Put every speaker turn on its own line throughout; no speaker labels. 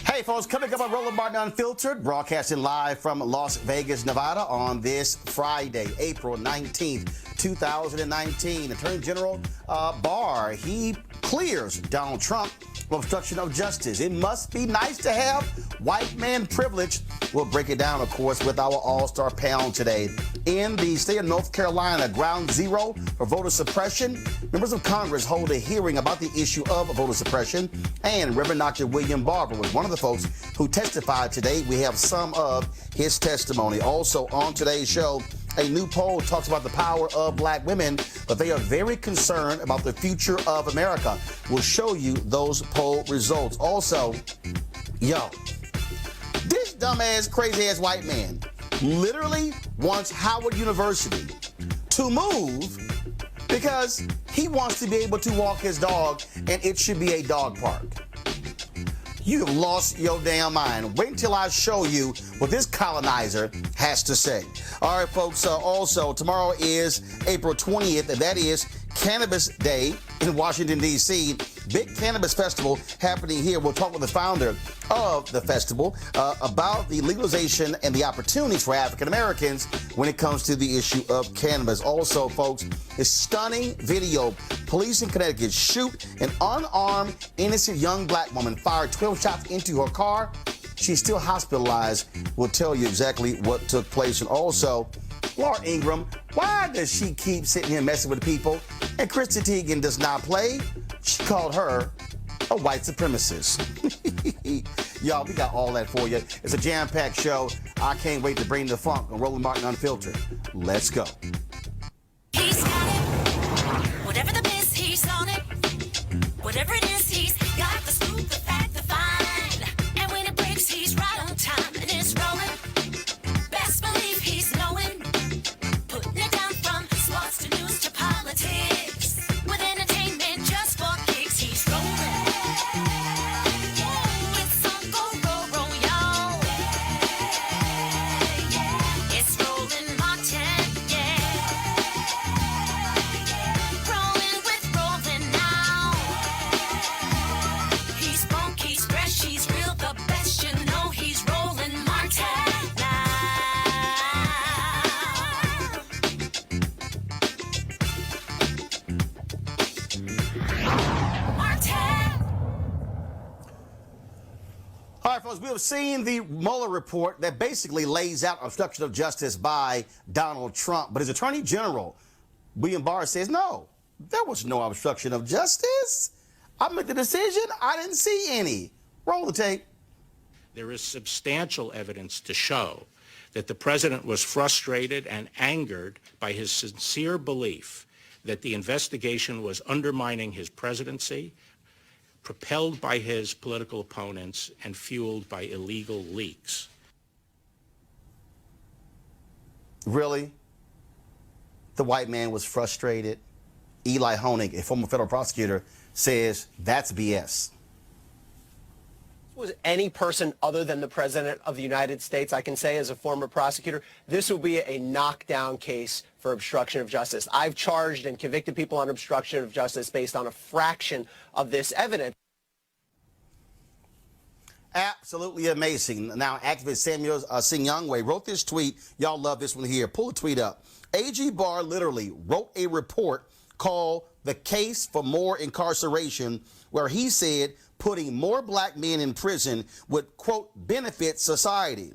Hey folks, coming up on Roland Unfiltered, broadcasting live from Las Vegas, Nevada on this Friday, April 19th, 2019. Attorney General Barr, he clears Donald Trump of obstruction of justice. It must be nice to have white man privilege. We'll break it down, of course, with our all-star panel today. In the state of North Carolina, ground zero for voter suppression, members of Congress hold a hearing about the issue of voter suppression, and Reverend Dr. William Barber was one of the folks who testified today. We have some of his testimony. Also on today's show, a new poll talks about the power of black women, but they are very concerned about the future of America. We'll show you those poll results. Also, this dumbass, crazy-ass white man literally wants Howard University to move because he wants to be able to walk his dog, and it should be a dog park. You have lost your damn mind. Wait until I show you what this colonizer has to say. All right, folks, also, tomorrow is April 20th, and that is Cannabis Day in Washington, D.C. Big Cannabis Festival happening here. We'll talk with the founder of the festival about the legalization and the opportunities for African Americans when it comes to the issue of cannabis. Also, folks, a stunning video. Police in Connecticut shoot an unarmed, innocent young black woman, fired 12 shots into her car. She's still hospitalized. We'll tell you exactly what took place. And also, Laura Ingraham, why does she keep sitting here messing with people? And Chrissy Teigen does not play. She called her a white supremacist. Y'all, we got all that for you. It's a jam-packed show. I can't wait to bring the funk on Roland Martin Unfiltered. Let's go.
He's got it. Whatever the biz, he's on it. Whatever it is, he's got the scoop, the fact, the fine. And when it breaks, he's right on time and it's rolling. Best believe he's knowing. Putting it down from sports to news to politics. With entertainment just for kicks, he's rolling. It's on go, y'all. It's Roland Martin, yeah. Rolling with Roland now. He's funk, he's fresh, he's real, the best, you know he's Roland Martin now.
All right, folks, we have seen the Mueller report that basically lays out obstruction of justice by Donald Trump. But his Attorney General, William Barr, says, no, there was no obstruction of justice. I made the decision. I didn't see any. Roll the tape.
There is substantial evidence to show that the president was frustrated and angered by his sincere belief that the investigation was undermining his presidency, propelled by his political opponents, and fueled by illegal leaks.
Really? The white man was frustrated. Eli Honig, a former federal prosecutor, says that's BS.
was any person other than the President of the United States, I can say as a former prosecutor, this will be a knockdown case for obstruction of justice. I've charged and convicted people on obstruction of justice based on a fraction of this evidence.
Absolutely amazing. Now, activist Samuel Singyangwe wrote this tweet. Y'all love this one here. Pull the tweet up. AG Barr literally wrote a report called The Case for More Incarceration, where he said putting more black men in prison would, quote, benefit society.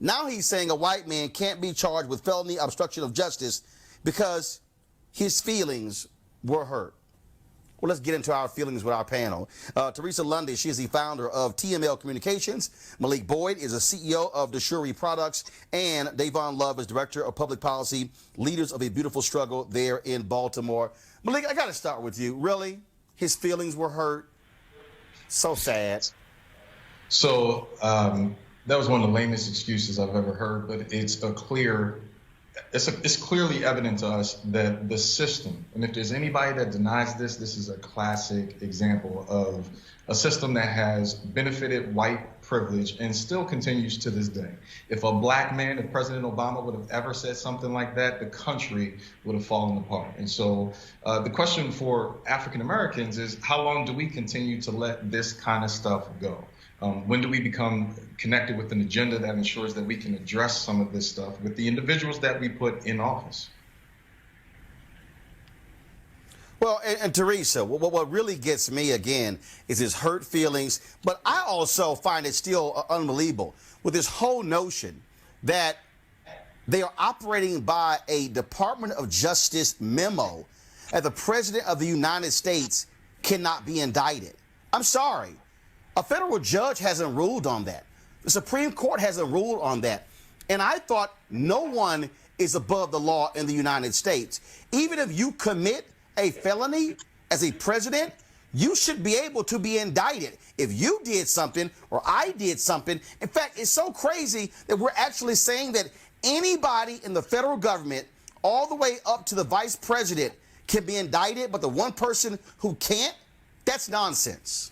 Now he's saying a white man can't be charged with felony obstruction of justice because his feelings were hurt. Well, let's get into our feelings with our panel. Teresa Lundy, she is the founder of TML Communications. Malik Boyd is a CEO of Deshuri Products. And Davon Love is Director of Public Policy, Leaders of a Beautiful Struggle there in Baltimore. Malik, I got to start with you. Really? His feelings were hurt? So sad.
So that was one of the lamest excuses I've ever heard, but it's clearly evident to us that the system, and if there's anybody that denies this, this is a classic example of a system that has benefited white privilege and still continues to this day. If a black man, if President Obama would have ever said something like that, the country would have fallen apart. And so the question for African Americans is, how long do we continue to let this kind of stuff go? When do we become connected with an agenda that ensures that we can address some of this stuff with the individuals that we put in office?
Well, and Teresa, what really gets me again is his hurt feelings. But I also find it still unbelievable with this whole notion that they are operating by a Department of Justice memo that the President of the United States cannot be indicted. I'm sorry. A federal judge hasn't ruled on that. The Supreme Court hasn't ruled on that. And I thought no one is above the law in the United States. Even if you commit a felony as a president, you should be able to be indicted if you did something or I did something. In fact, it's so crazy that we're actually saying that anybody in the federal government, all the way up to the vice president, can be indicted, but the one person who can't, that's nonsense.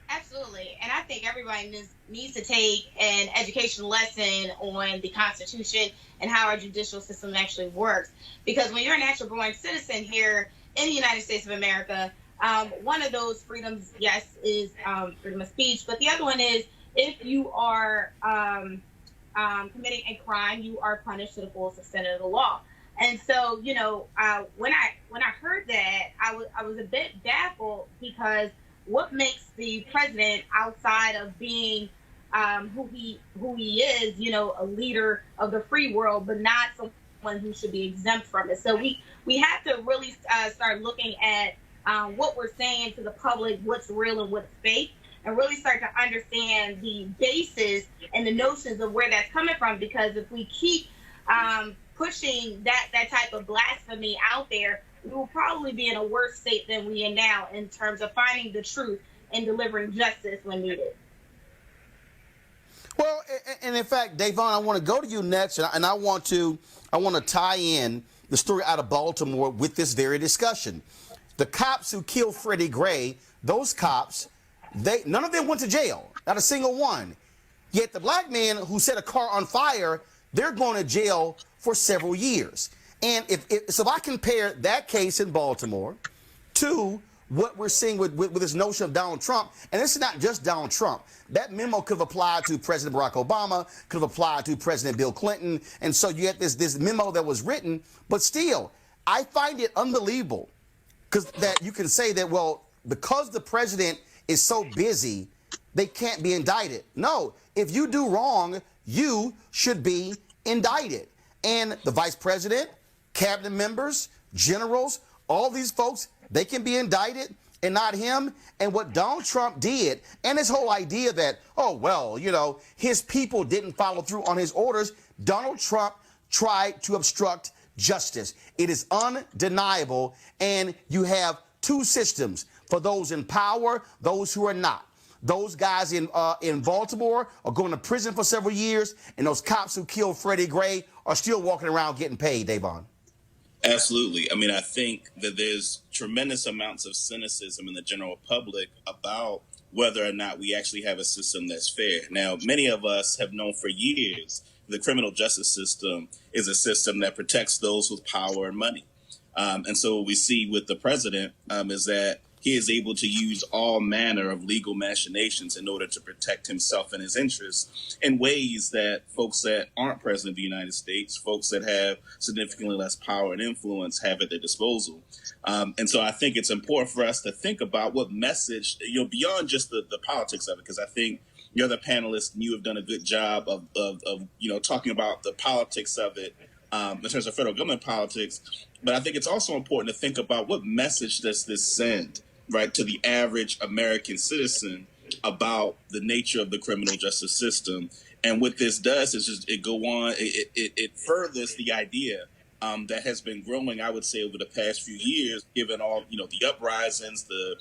Absolutely. And I think everybody needs to take an educational lesson on the Constitution and how our judicial system actually works. Because when you're a natural born citizen here in the United States of America, one of those freedoms, yes, is freedom of speech. But the other one is if you are committing a crime, you are punished to the fullest extent of the law. And so, you know, when I heard that, I was a bit baffled because what makes the president, outside of being who he is, you know, a leader of the free world, but not someone who should be exempt from it. So we have to really start looking at what we're saying to the public, what's real and what's fake, and really start to understand the basis and the notions of where that's coming from. Because if we keep pushing that type of blasphemy out there, we will probably be in a worse state than we are now in terms of finding the truth and delivering justice when needed.
Well, and in fact, Davon, I want to go to you next, and I want to tie in the story out of Baltimore with this very discussion. The cops who killed Freddie Gray, those cops, none of them went to jail, not a single one. Yet the black man who set a car on fire, they're going to jail for several years. And so I compare that case in Baltimore to what we're seeing with this notion of Donald Trump, and this is not just Donald Trump. That memo could have applied to President Barack Obama, could have applied to President Bill Clinton, and so you had this memo that was written, but still, I find it unbelievable because that you can say that, well, because the president is so busy, they can't be indicted. No, if you do wrong, you should be indicted. And the vice president, cabinet members, generals, all these folks, they can be indicted and not him. And what Donald Trump did, and his whole idea that, oh, well, you know, his people didn't follow through on his orders. Donald Trump tried to obstruct justice. It is undeniable. And you have two systems for those in power, those who are not. Those guys in Baltimore are going to prison for several years, and those cops who killed Freddie Gray are still walking around getting paid, Davon.
Absolutely. I mean, I think that there's tremendous amounts of cynicism in the general public about whether or not we actually have a system that's fair. Now, many of us have known for years the criminal justice system is a system that protects those with power and money. And so what we see with the president is that he is able to use all manner of legal machinations in order to protect himself and his interests in ways that folks that aren't president of the United States, folks that have significantly less power and influence, have at their disposal. And so I think it's important for us to think about what message, beyond just the politics of it, because I think the other panelists and you have done a good job of talking about the politics of it in terms of federal government politics. But I think it's also important to think about what message does this send, right, to the average American citizen about the nature of the criminal justice system. And what this does is it furthers the idea that has been growing, I would say, over the past few years, given all, the uprisings, the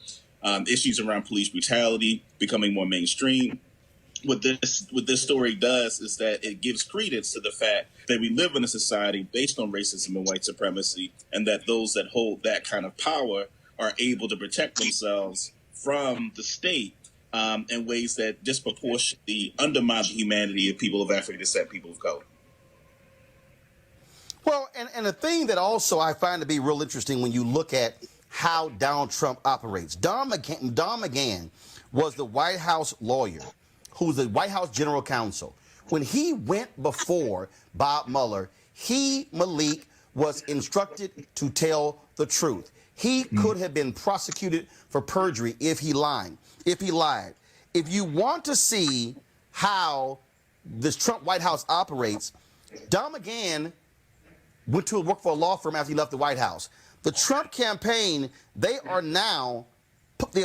issues around police brutality becoming more mainstream. What this story does is that it gives credence to the fact that we live in a society based on racism and white supremacy, and that those that hold that kind of power are able to protect themselves from the state in ways that disproportionately undermine the humanity of people of African descent, people of color.
Well, and the thing that also I find to be real interesting when you look at how Donald Trump operates. Don McGahn was the White House lawyer who's the White House general counsel. When he went before Bob Mueller, Malik, was instructed to tell the truth. He could have been prosecuted for perjury if he lied. If you want to see how this Trump White House operates, Don McGahn went to work for a law firm after he left the White House. The Trump campaign, they're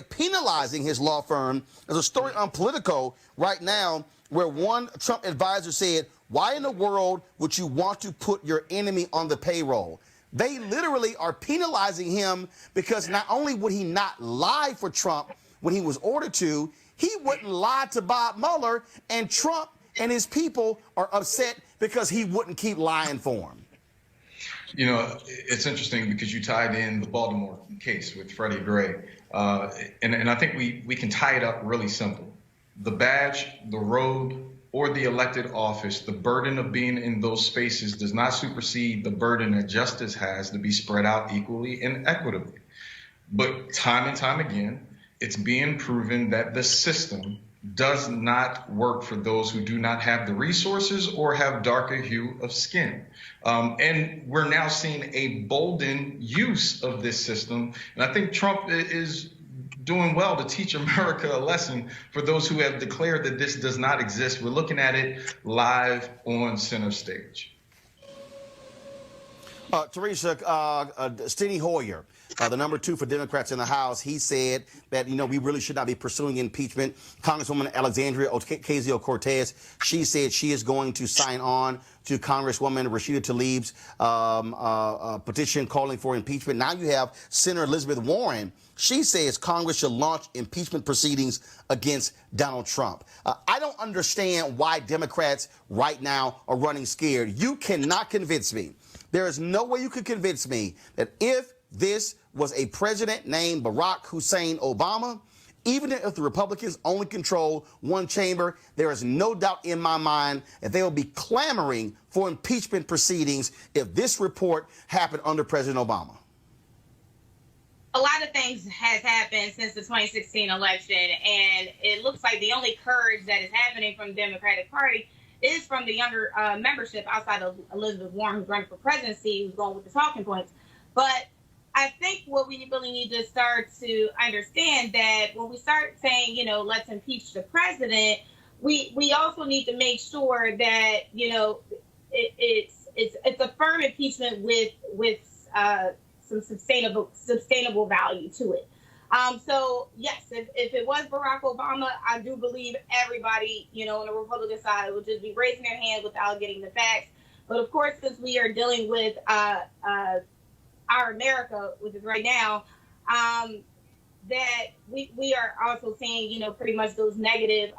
penalizing his law firm. There's a story on Politico right now where one Trump advisor said, why in the world would you want to put your enemy on the payroll? They literally are penalizing him because not only would he not lie for Trump when he was ordered to, he wouldn't lie to Bob Mueller, and Trump and his people are upset because he wouldn't keep lying for him.
It's interesting because you tied in the Baltimore case with Freddie Gray. And I think we can tie it up really simple. The badge, the road, or the elected office, the burden of being in those spaces does not supersede the burden that justice has to be spread out equally and equitably. But time and time again, it's being proven that the system does not work for those who do not have the resources or have darker hue of skin. And we're now seeing a bolden use of this system. And I think Trump is doing well to teach America a lesson for those who have declared that this does not exist. We're looking at it live on center stage.
Teresa, Steny Hoyer, the number 2 for Democrats in the House, he said that, we really should not be pursuing impeachment. Congresswoman Alexandria Ocasio-Cortez, she said she is going to sign on to Congresswoman Rashida Tlaib's petition calling for impeachment. Now you have Senator Elizabeth Warren. She says Congress should launch impeachment proceedings against Donald Trump. I don't understand why Democrats right now are running scared. You cannot convince me. There is no way you could convince me that if this was a president named Barack Hussein Obama, even if the Republicans only control one chamber, there is no doubt in my mind that they will be clamoring for impeachment proceedings if this report happened under President Obama.
A lot of things has happened since the 2016 election, and it looks like the only courage that is happening from the Democratic Party is from the younger membership outside of Elizabeth Warren, who's running for presidency, who's going with the talking points. But I think what we really need to start to understand that when we start saying, let's impeach the president, we also need to make sure that, it's a firm impeachment with some sustainable value to it. So, yes, if it was Barack Obama, I do believe everybody, on the Republican side would just be raising their hand without getting the facts. But, of course, since we are dealing with our America, which is right now, that we are also seeing, pretty much those negative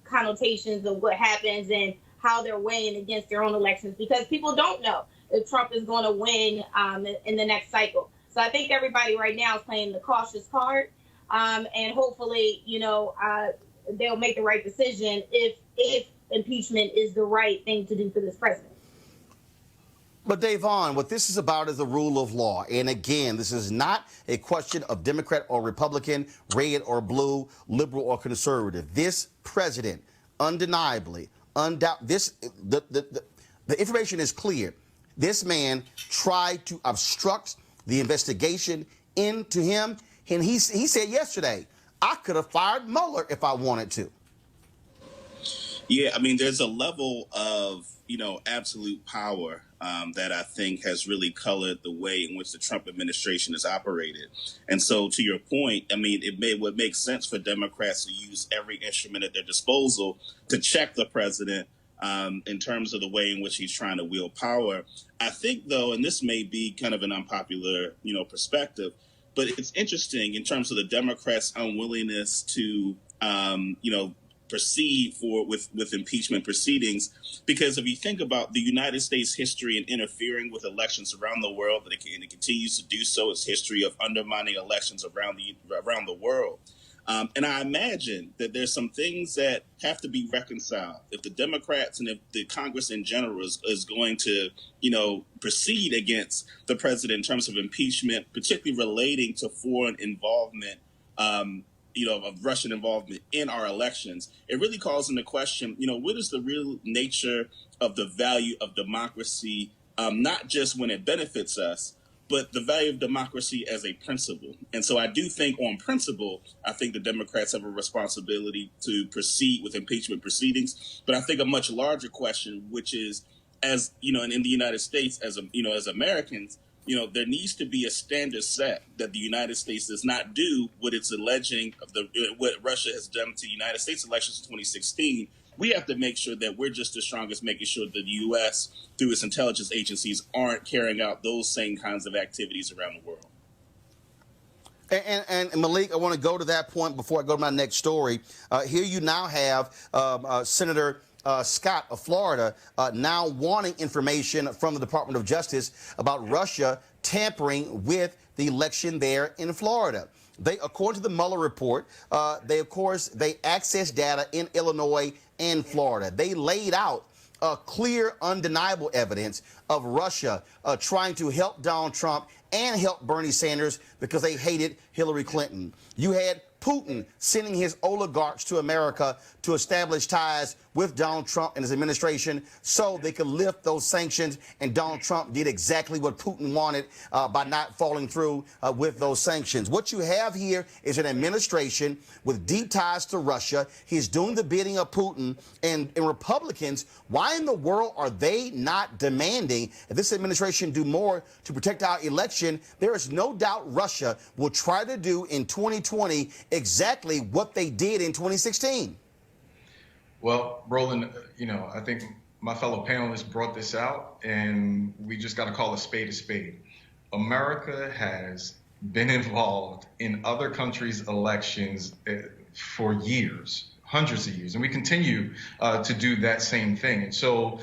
connotations of what happens and how they're weighing against their own elections, because people don't know. if Trump is going to win in the next cycle. So I think everybody right now is playing the cautious card, and hopefully, they'll make the right decision if impeachment is the right thing to do for this president.
But Davon, what this is about is the rule of law. And again, this is not a question of Democrat or Republican, red or blue, liberal or conservative. This president, undeniably, the information is clear. This man tried to obstruct the investigation into him. And he said yesterday, I could have fired Mueller if I wanted to.
Yeah, I mean, there's a level of, absolute power that I think has really colored the way in which the Trump administration has operated. And so to your point, I mean, would make sense for Democrats to use every instrument at their disposal to check the president in terms of the way in which he's trying to wield power. I think, though, and this may be kind of an unpopular, perspective, but it's interesting in terms of the Democrats' unwillingness to, proceed with impeachment proceedings, because if you think about the United States history in interfering with elections around the world, and it continues to do so, its history of undermining elections around the world. And I imagine that there's some things that have to be reconciled if the Democrats and if the Congress in general is going to, proceed against the president in terms of impeachment, particularly relating to foreign involvement, of Russian involvement in our elections. It really calls into question, what is the real nature of the value of democracy, not just when it benefits us, but the value of democracy as a principle. And so I do think on principle, I think the Democrats have a responsibility to proceed with impeachment proceedings. But I think a much larger question, which is, as in the United States, as Americans, there needs to be a standard set that the United States does not do what it's alleging of what Russia has done to the United States elections in 2016. We have to make sure that we're just as strong as making sure that the U.S., through its intelligence agencies, aren't carrying out those same kinds of activities around the world.
And Malik, I want to go to that point before I go to my next story. Here you now have Senator Scott of Florida now wanting information from the Department of Justice about Russia tampering with the election there in Florida. According to the Mueller report, they accessed data in Illinois and Florida. They laid out clear, undeniable evidence of Russia trying to help Donald Trump and help Bernie Sanders because they hated Hillary Clinton. You had Putin sending his oligarchs to America to establish ties with Donald Trump and his administration so they could lift those sanctions, and Donald Trump did exactly what Putin wanted by not following through with those sanctions. What you have here is an administration with deep ties to Russia. He's doing the bidding of Putin, and Republicans, why in the world are they not demanding that this administration do more to protect our election? There is no doubt Russia will try to do in 2020 exactly what they did in 2016.
Well, Roland, I think my fellow panelists brought this out, and we just got to call a spade a spade. America has been involved in other countries' elections for years, hundreds of years, and we continue to do that same thing. And so,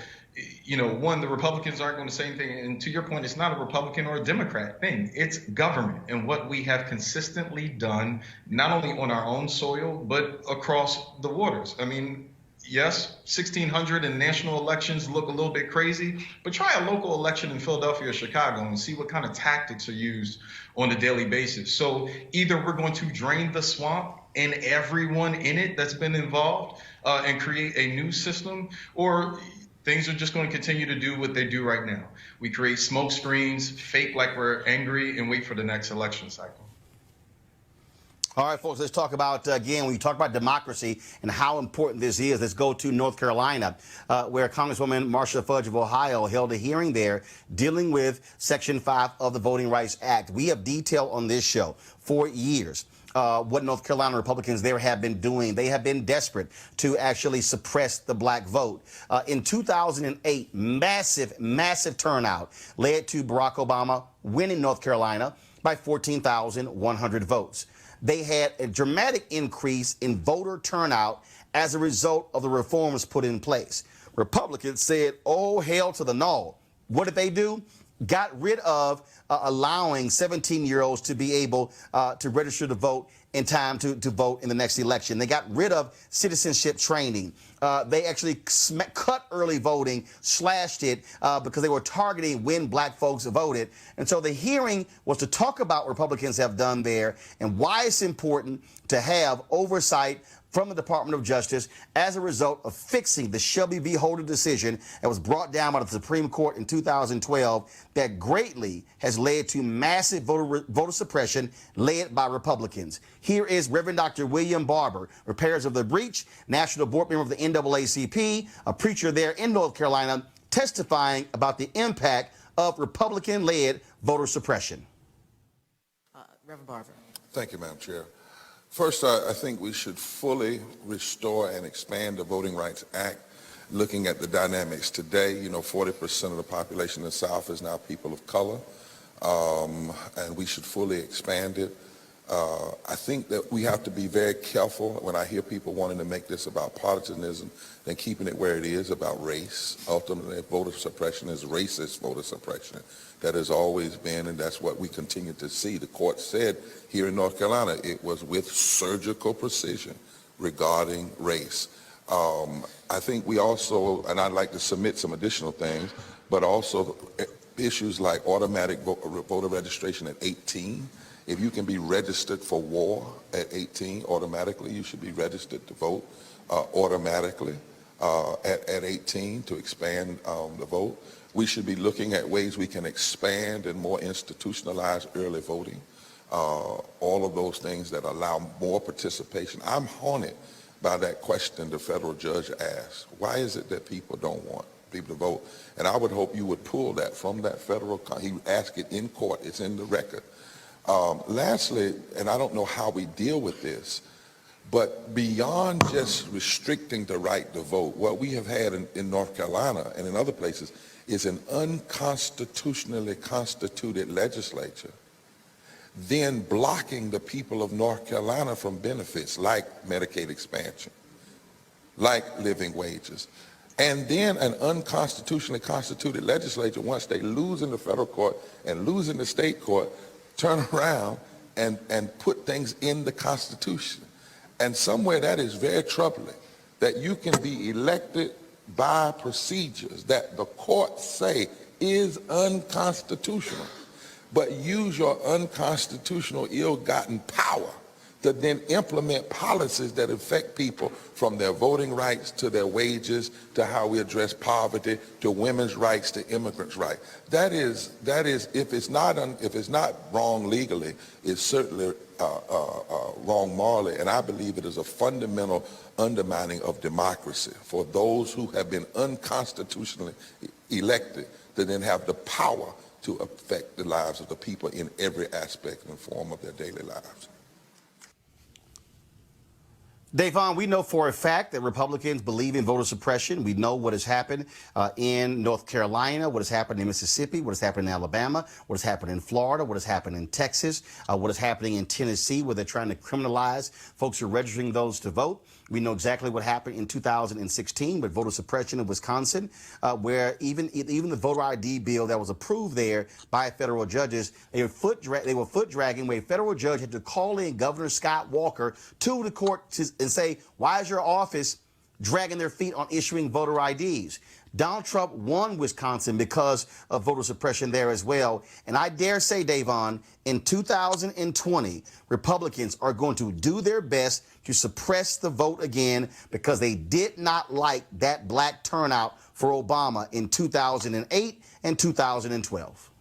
one, the Republicans aren't going to say anything. And to your point, it's not a Republican or a Democrat thing. It's government and what we have consistently done, not only on our own soil, but across the waters. I mean, yes, 1,600 in national elections look a little bit crazy, but try a local election in Philadelphia or Chicago and see what kind of tactics are used on a daily basis. So either we're going to drain the swamp and everyone in it that's been involved and create a new system, or things are just going to continue to do what they do right now. We create smoke screens, fake like we're angry, and wait for the next election cycle.
All right, folks, let's talk about, again, when you talk about democracy and how important this is, let's go to North Carolina, where Congresswoman Marcia Fudge of Ohio held a hearing there dealing with Section 5 of the Voting Rights Act. We have detailed on this show for years what North Carolina Republicans there have been doing. They have been desperate to actually suppress the black vote. In 2008, massive turnout led to Barack Obama winning North Carolina by 14,100 votes. They had a dramatic increase in voter turnout as a result of the reforms put in place. Republicans said, oh, hell to the no. What did they do? Got rid of allowing 17-year-olds to be able to register to vote in time to vote in the next election. They got rid of citizenship training. They actually cut early voting, slashed it because they were targeting when black folks voted. And so the hearing was to talk about what Republicans have done there and why it's important to have oversight from the Department of Justice as a result of fixing the Shelby v. Holder decision that was brought down by the Supreme Court in 2012 that greatly has led to massive voter suppression led by Republicans. Here is Reverend Dr. William Barber, Repairers of the Breach, National Board Member of the NAACP, a preacher there in North Carolina, testifying about the impact of Republican-led voter suppression.
Reverend Barber.
Thank you, Madam Chair. First, I think we should fully restore and expand the Voting Rights Act, looking at the dynamics today. 40% of the population in the South is now people of color, and we should fully expand it. I think that we have to be very careful when I hear people wanting to make this about partisanism and keeping it where it is about race. Ultimately, voter suppression is racist voter suppression. That has always been, and that's what we continue to see. The court said here in North Carolina it was with surgical precision regarding race. I think we also, and I'd like to submit some additional things, but also issues like automatic voter registration at 18. If you can be registered for war at 18 automatically, you should be registered to vote automatically at 18 to expand the vote. We should be looking at ways we can expand and more institutionalize early voting. All of those things that allow more participation. I'm haunted by that question the federal judge asked. Why is it that people don't want people to vote? And I would hope you would pull that from that federal, he asked it in court, it's in the record. Lastly, and I don't know how we deal with this, but beyond just restricting the right to vote, what we have had in North Carolina and in other places is an unconstitutionally constituted legislature then blocking the people of North Carolina from benefits like Medicaid expansion, like living wages. And then an unconstitutionally constituted legislature, once they lose in the federal court and lose in the state court, turn around and put things in the Constitution. And somewhere that is very troubling, that you can be elected by procedures that the courts say is unconstitutional, but use your unconstitutional ill-gotten power to then implement policies that affect people from their voting rights to their wages, to how we address poverty, to women's rights, to immigrants' rights. That is, if it's not wrong legally, it's certainly wrong morally, and I believe it is a fundamental undermining of democracy for those who have been unconstitutionally elected to then have the power to affect the lives of the people in every aspect and form of their daily lives.
Davon, we know for a fact that Republicans believe in voter suppression. We know what has happened in North Carolina, what has happened in Mississippi, what has happened in Alabama, what has happened in Florida, what has happened in Texas, what is happening in Tennessee, where they're trying to criminalize folks who are registering those to vote. We know exactly what happened in 2016 with voter suppression in Wisconsin, where even the voter ID bill that was approved there by federal judges, they were foot dragging, where a federal judge had to call in Governor Scott Walker to the court and say, why is your office dragging their feet on issuing voter IDs? Donald Trump won Wisconsin because of voter suppression there as well. And I dare say, Davon, in 2020, Republicans are going to do their best to suppress the vote again because they did not like that black turnout for Obama in 2008 and 2012.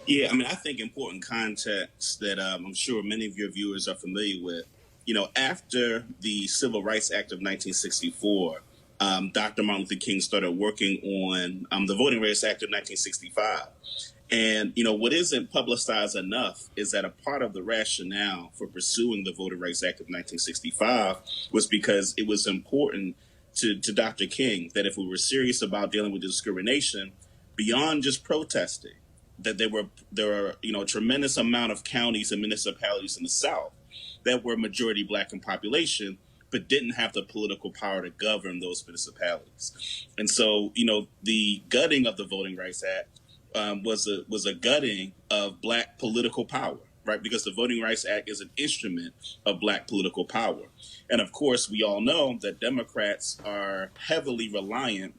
Yeah, I mean, I think important context that I'm sure many of your viewers are familiar with. You know, after the Civil Rights Act of 1964, Dr. Martin Luther King started working on the Voting Rights Act of 1965. And, you know, what isn't publicized enough is that a part of the rationale for pursuing the Voting Rights Act of 1965 was because it was important to Dr. King that if we were serious about dealing with discrimination, beyond just protesting, that there were a tremendous amount of counties and municipalities in the South that were majority black in population but didn't have the political power to govern those municipalities. And so, the gutting of the Voting Rights Act was a gutting of Black political power, right? Because the Voting Rights Act is an instrument of Black political power. And of course, we all know that Democrats are heavily reliant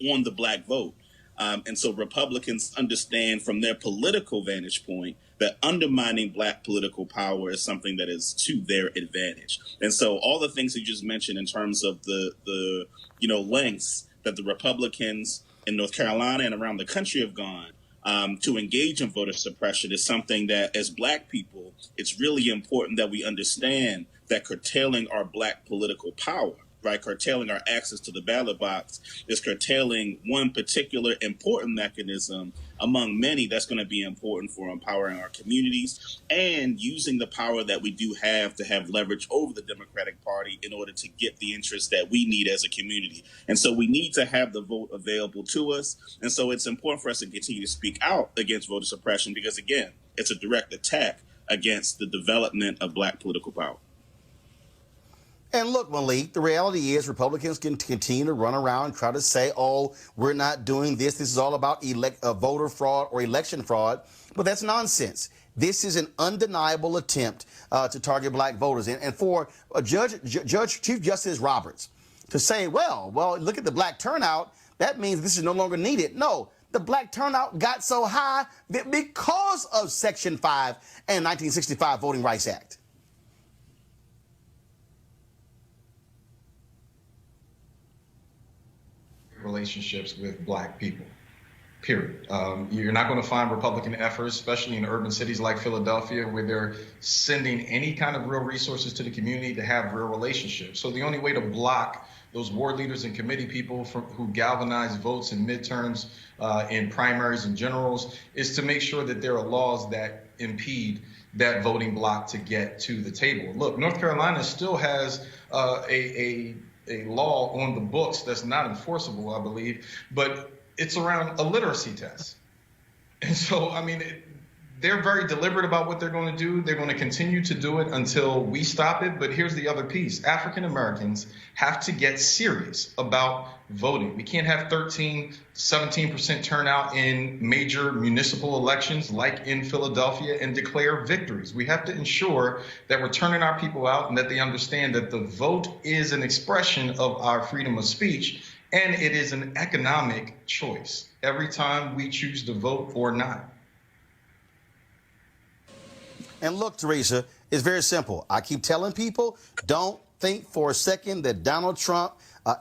on the Black vote. And so Republicans understand from their political vantage point that undermining Black political power is something that is to their advantage. And so all the things you just mentioned in terms of the lengths that the Republicans in North Carolina and around the country have gone to engage in voter suppression is something that, as Black people, it's really important that we understand that curtailing our Black political power, right, curtailing our access to the ballot box, is curtailing one particular important mechanism among many that's going to be important for empowering our communities and using the power that we do have to have leverage over the Democratic Party in order to get the interests that we need as a community. And so we need to have the vote available to us. And so it's important for us to continue to speak out against voter suppression because, again, it's a direct attack against the development of Black political power.
And look, Malik, the reality is Republicans can continue to run around and try to say, oh, we're not doing this. This is all about voter fraud or election fraud. But that's nonsense. This is an undeniable attempt to target Black voters. And for Chief Justice Roberts to say, well, look at the Black turnout, that means this is no longer needed. No, the Black turnout got so high that because of Section 5 and 1965 Voting Rights Act.
Relationships with Black people, period. You're not going to find Republican efforts, especially in urban cities like Philadelphia, where they're sending any kind of real resources to the community to have real relationships. So the only way to block those ward leaders and committee people who galvanize votes in midterms, in primaries and generals, is to make sure that there are laws that impede that voting bloc to get to the table. Look, North Carolina still has a law on the books that's not enforceable, I believe, but it's around a literacy test. And so, I mean, they're very deliberate about what they're going to do. They're going to continue to do it until we stop it. But here's the other piece. African Americans have to get serious about voting. We can't have 17% turnout in major municipal elections like in Philadelphia and declare victories. We have to ensure that we're turning our people out and that they understand that the vote is an expression of our freedom of speech and it is an economic choice every time we choose to vote or not.
And look, Teresa, it's very simple. I keep telling people, don't think for a second that Donald Trump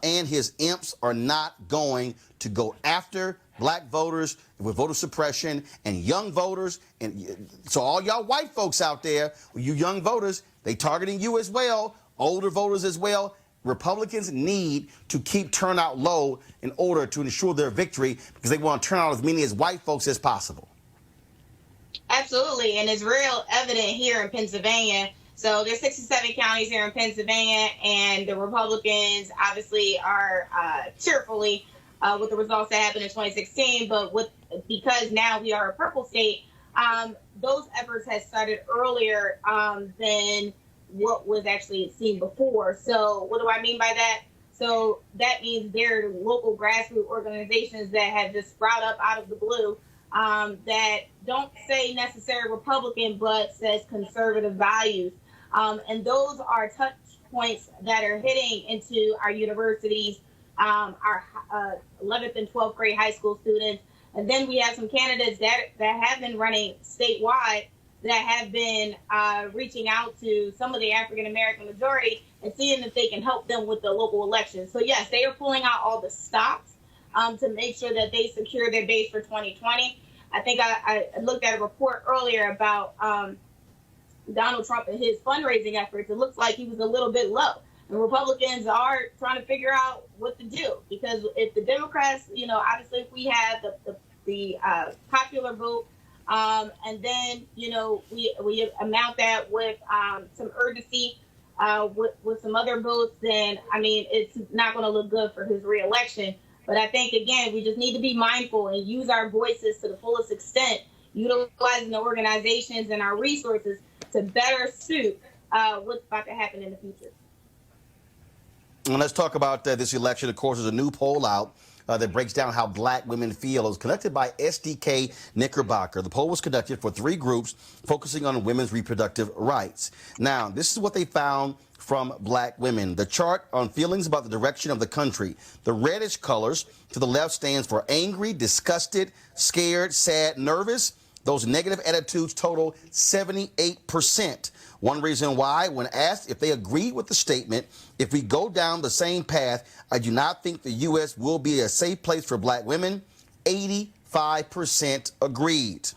and his imps are not going to go after Black voters with voter suppression and young voters. And so all y'all white folks out there, you young voters, they targeting you as well, older voters as well. Republicans need to keep turnout low in order to ensure their victory because they want to turn out as many as white folks as possible.
Absolutely, and it's real evident here in Pennsylvania. So there's 67 counties here in Pennsylvania, and the Republicans obviously are cheerfully with the results that happened in 2016. But because now we are a purple state, those efforts had started earlier than what was actually seen before. So what do I mean by that? So that means there are local grassroots organizations that have just sprouted up out of the blue that don't say necessarily Republican, but says conservative values. And those are touch points that are hitting into our universities, our 11th and 12th grade high school students. And then we have some candidates that have been running statewide that have been reaching out to some of the African-American majority and seeing if they can help them with the local elections. So, yes, they are pulling out all the stops to make sure that they secure their base for 2020. I think I looked at a report earlier about Donald Trump and his fundraising efforts. It looks like he was a little bit low. And Republicans are trying to figure out what to do because if the Democrats, obviously if we have the popular vote and then, we amount that with some urgency with some other votes, then, it's not going to look good for his reelection. But I think, again, we just need to be mindful and use our voices to the fullest extent, utilizing the organizations and our resources to better suit what's about to happen in the future.
And let's talk about this election. Of course, there's a new poll out that breaks down how black women feel. It was conducted by SDK Knickerbocker. The poll was conducted for 3 groups focusing on women's reproductive rights. Now, this is what they found from black women. The chart on feelings about the direction of the country. The reddish colors to the left stands for angry, disgusted, scared, sad, nervous. Those negative attitudes total 78%. One reason why, when asked if they agreed with the statement, if we go down the same path, I do not think the U.S. will be a safe place for black women, 85% agreed.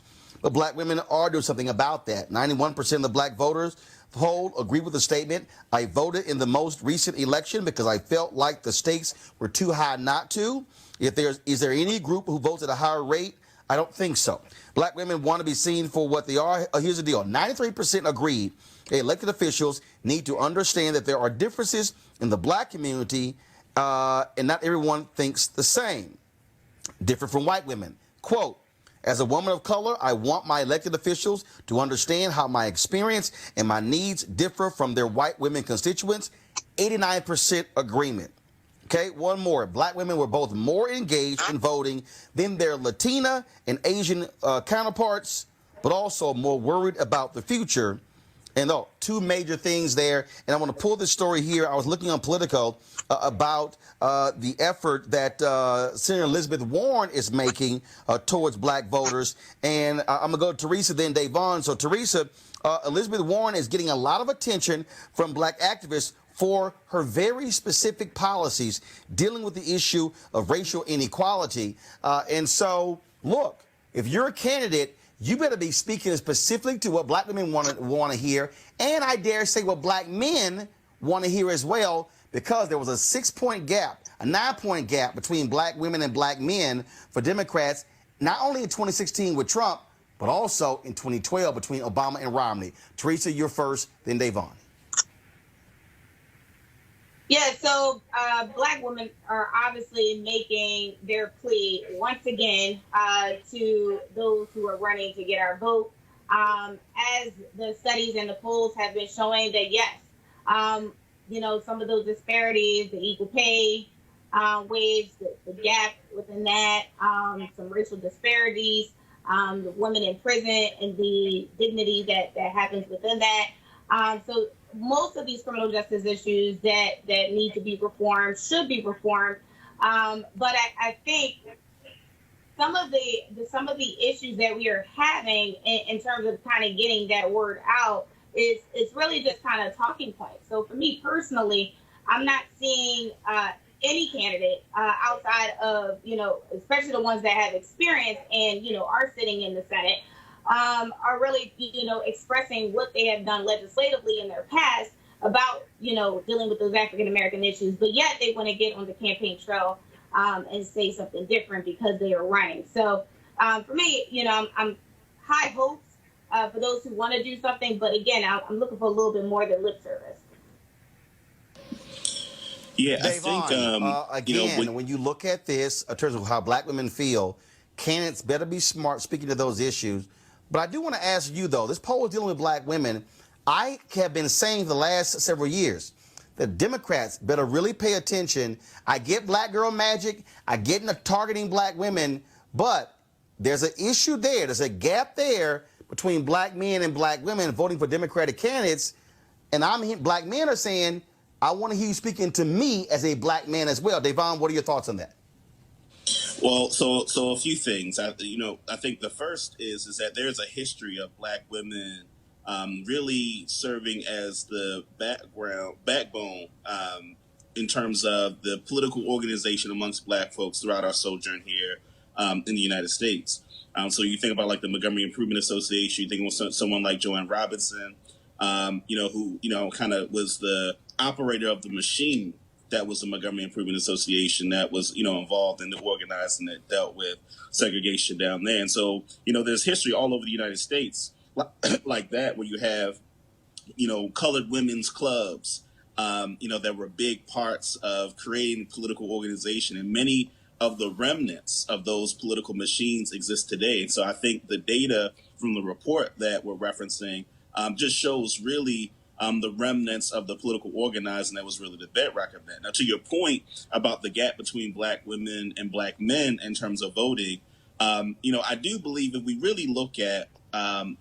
But black women are doing something about that. 91% of the black voters polled agree with the statement. I voted in the most recent election because I felt like the stakes were too high not to. Is there any group who votes at a higher rate? I don't think so. Black women want to be seen for what they are. Here's the deal. 93% agreed elected officials need to understand that there are differences in the black community and not everyone thinks the same. Different from white women. Quote, as a woman of color, I want my elected officials to understand how my experience and my needs differ from their white women constituents. 89% agreement. Okay, one more. Black women were both more engaged in voting than their Latina and Asian counterparts, but also more worried about the future. And 2 major things there. And I want to pull this story here. I was looking on Politico about the effort that Senator Elizabeth Warren is making towards black voters. And I'm going to go to Teresa, then Davon. So, Teresa, Elizabeth Warren is getting a lot of attention from black activists for her very specific policies dealing with the issue of racial inequality. And so, look, if you're a candidate, you better be speaking specifically to what black women want to hear, and I dare say what black men want to hear as well, because there was a 6-point gap, a 9-point gap between black women and black men for Democrats, not only in 2016 with Trump, but also in 2012 between Obama and Romney. Teresa, you're first, then Davon.
Yeah, so black women are obviously making their plea once again to those who are running to get our vote. As the studies and the polls have been showing that, yes, some of those disparities, the equal pay wage, the gap within that, some racial disparities, the women in prison and the dignity that happens within that. So most of these criminal justice issues that need to be reformed should be reformed. But I think some of the issues that we are having in terms of kind of getting that word out is really just kind of talking points. So for me personally, I'm not seeing any candidate outside of, especially the ones that have experience and, are sitting in the Senate, are really, expressing what they have done legislatively in their past about, dealing with those African-American issues. But yet they want to get on the campaign trail and say something different because they are running. So for me, I'm high hopes for those who want to do something. But again, I'm looking for a little bit more than lip service.
Yeah,
Davon,
I think,
when you look at this in terms of how black women feel, candidates better be smart speaking to those issues. But I do want to ask you, though, this poll is dealing with black women. I have been saying for the last several years that Democrats better really pay attention. I get black girl magic. I get into targeting black women. But there's an issue there. There's a gap there between black men and black women voting for Democratic candidates. And black men are saying, I want to hear you speaking to me as a black man as well. Davon, what are your thoughts on that?
Well, so a few things. I think the first is that there's a history of black women really serving as the backbone in terms of the political organization amongst black folks throughout our sojourn here in the United States. So you think about like the Montgomery Improvement Association, you think about someone like Joanne Robinson, who kind of was the operator of the machine that was the Montgomery Improvement Association that was, involved in the organizing that dealt with segregation down there. And so, there's history all over the United States like that, where you have, colored women's clubs, that were big parts of creating political organization. And many of the remnants of those political machines exist today. And so I think the data from the report that we're referencing just shows really the remnants of the political organizing that was really the bedrock of that. Now, to your point about the gap between black women and black men in terms of voting, I do believe if we really look at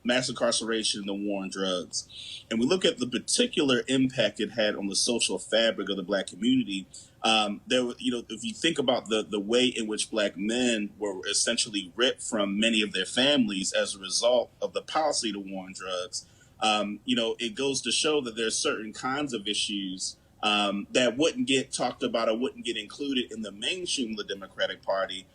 mass incarceration and the war on drugs, and we look at the particular impact it had on the social fabric of the black community, if you think about the way in which black men were essentially ripped from many of their families as a result of the policy of the war on drugs, it goes to show that there's certain kinds of issues that wouldn't get talked about or wouldn't get included in the mainstream of the Democratic Party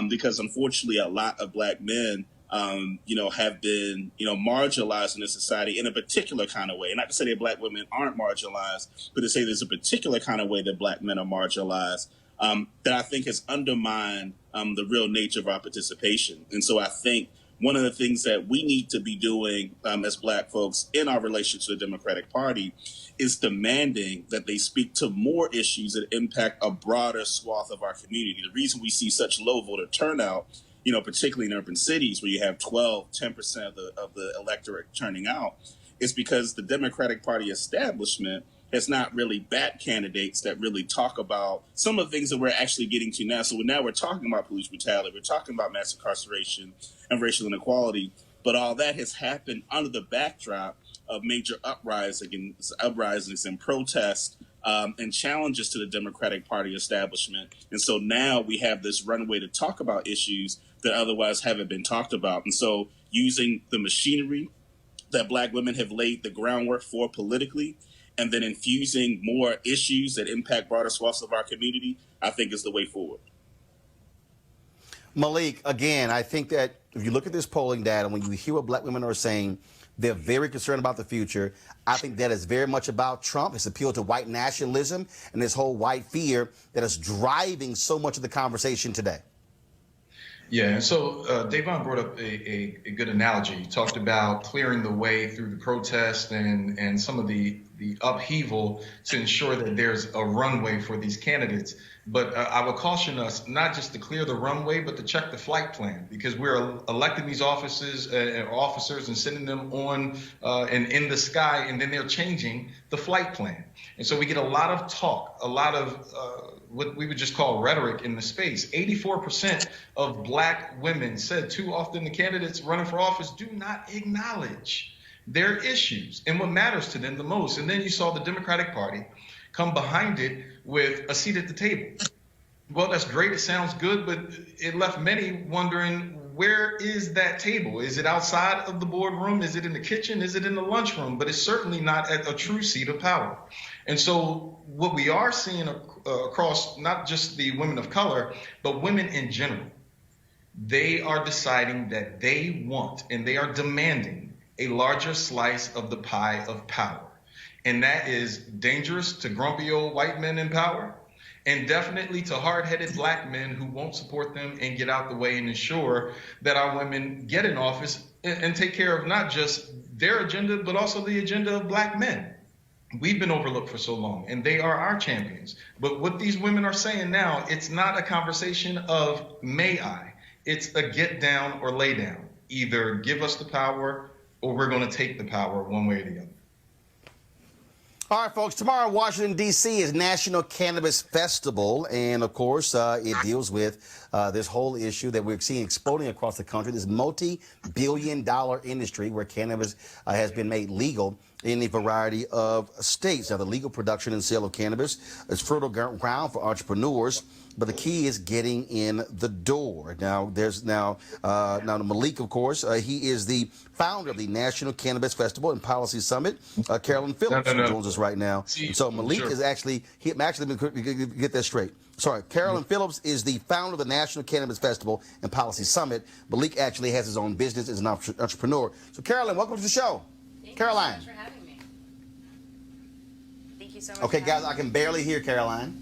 because, unfortunately, a lot of black men, have been, marginalized in this society in a particular kind of way. Not to say that black women aren't marginalized, but to say there's a particular kind of way that black men are marginalized that I think has undermined the real nature of our participation. And so I think one of the things that we need to be doing as black folks in our relationship to the Democratic Party is demanding that they speak to more issues that impact a broader swath of our community. The reason we see such low voter turnout, particularly in urban cities where you have 10% of the electorate turning out, is because the Democratic Party establishment has not really backed candidates that really talk about some of the things that we're actually getting to now. So now we're talking about police brutality, we're talking about mass incarceration and racial inequality, but all that has happened under the backdrop of major uprisings and protests and challenges to the Democratic Party establishment. And so now we have this runway to talk about issues that otherwise haven't been talked about. And so using the machinery that black women have laid the groundwork for politically, and then infusing more issues that impact broader swaths of our community, I think is the way forward.
Malik, again, I think that if you look at this polling data, when you hear what black women are saying, they're very concerned about the future. I think that is very much about Trump, his appeal to white nationalism and this whole white fear that is driving so much of the conversation today.
Yeah, and so Davon brought up a good analogy. He talked about clearing the way through the protest and some of the upheaval to ensure that there's a runway for these candidates. But I would caution us not just to clear the runway, but to check the flight plan, because we're electing these officers and sending them on and in the sky, and then they're changing the flight plan. And so we get a lot of talk, a lot of what we would just call rhetoric in the space. 84% of black women said too often the candidates running for office do not acknowledge their issues and what matters to them the most. And then you saw the Democratic Party come behind it with a seat at the table. Well, that's great. It sounds good, but it left many wondering, where is that table? Is it outside of the boardroom? Is it in the kitchen? Is it in the lunchroom? But it's certainly not at a true seat of power. And so what we are seeing across not just the women of color, but women in general, they are deciding that they want and they are demanding a larger slice of the pie of power. And that is dangerous to grumpy old white men in power, and definitely to hard-headed black men who won't support them and get out the way and ensure that our women get in office and take care of not just their agenda, but also the agenda of black men. We've been overlooked for so long, and they are our champions. But what these women are saying now, it's not a conversation of may I. It's a get down or lay down. Either give us the power or we're going to take the power one way or the other.
All right, folks, tomorrow in Washington, D.C. is National Cannabis Festival. And, of course, it deals with this whole issue that we're seeing exploding across the country, this multi-billion-dollar industry where cannabis has been made legal in a variety of states. Now, the legal production and sale of cannabis is fertile ground for entrepreneurs, but the key is getting in the door. Now, there's now Malik, of course, he is the founder of the National Cannabis Festival and Policy Summit. Carolyn Phillips joins us right now. So Malik is actually, get that straight. Sorry, Carolyn Phillips is the founder of the National Cannabis Festival and Policy Summit. Malik actually has his own business as an entrepreneur. So Carolyn, welcome to the show.
Caroline. Thank you so much for having me. Thank you so much.
Okay, guys, I can barely hear Caroline.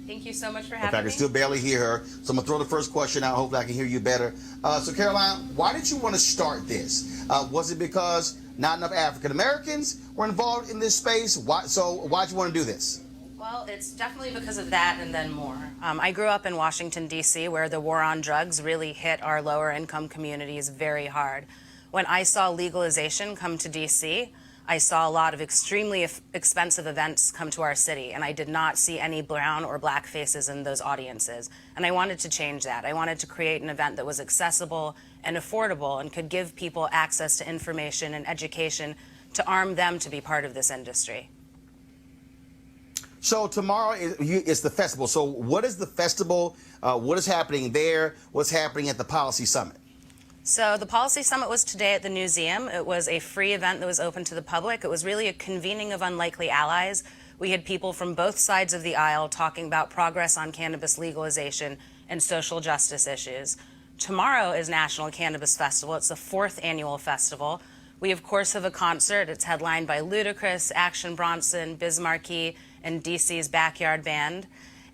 Thank you so much for having
me. I can still barely hear her. So I'm going to throw the first question out. Hopefully I can hear you better. So Caroline, why did you want to start this? Was it because not enough African Americans were involved in this space? Why'd you want to do this?
Well, it's definitely because of that and then more. I grew up in Washington, D.C., where the war on drugs really hit our lower income communities very hard. When I saw legalization come to D.C., I saw a lot of extremely expensive events come to our city, and I did not see any brown or black faces in those audiences. And I wanted to change that. I wanted to create an event that was accessible and affordable and could give people access to information and education to arm them to be part of this industry.
So tomorrow is the festival. So what is the festival? What is happening there? What's happening at the Policy Summit?
So the Policy Summit was today at the museum. It was a free event that was open to the public. It was really a convening of unlikely allies. We had people from both sides of the aisle talking about progress on cannabis legalization and social justice issues. Tomorrow is National Cannabis Festival. It's the 4th annual festival. We, of course, have a concert. It's headlined by Ludacris, Action Bronson, Biz Markie, and DC's Backyard Band.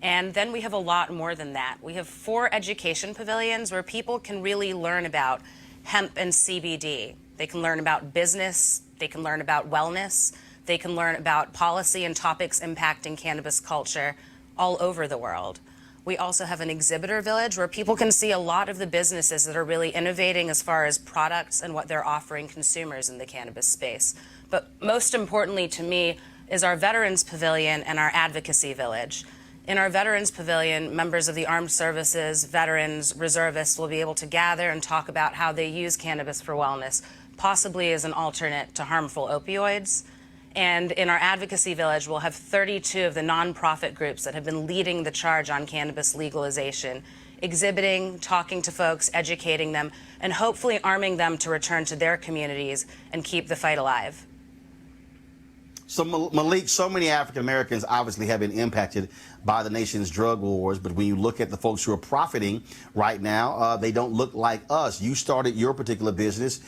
And then we have a lot more than that. We have 4 education pavilions where people can really learn about hemp and CBD. They can learn about business, they can learn about wellness, they can learn about policy and topics impacting cannabis culture all over the world. We also have an exhibitor village where people can see a lot of the businesses that are really innovating as far as products and what they're offering consumers in the cannabis space. But most importantly to me is our Veterans Pavilion and our Advocacy Village. In our Veterans Pavilion, members of the armed services, veterans, reservists will be able to gather and talk about how they use cannabis for wellness, possibly as an alternate to harmful opioids. And in our Advocacy Village, we'll have 32 of the nonprofit groups that have been leading the charge on cannabis legalization, exhibiting, talking to folks, educating them, and hopefully arming them to return to their communities and keep the fight alive.
So Malik, so many African Americans obviously have been impacted by the nation's drug wars, but when you look at the folks who are profiting right now, they don't look like us. You started your particular business.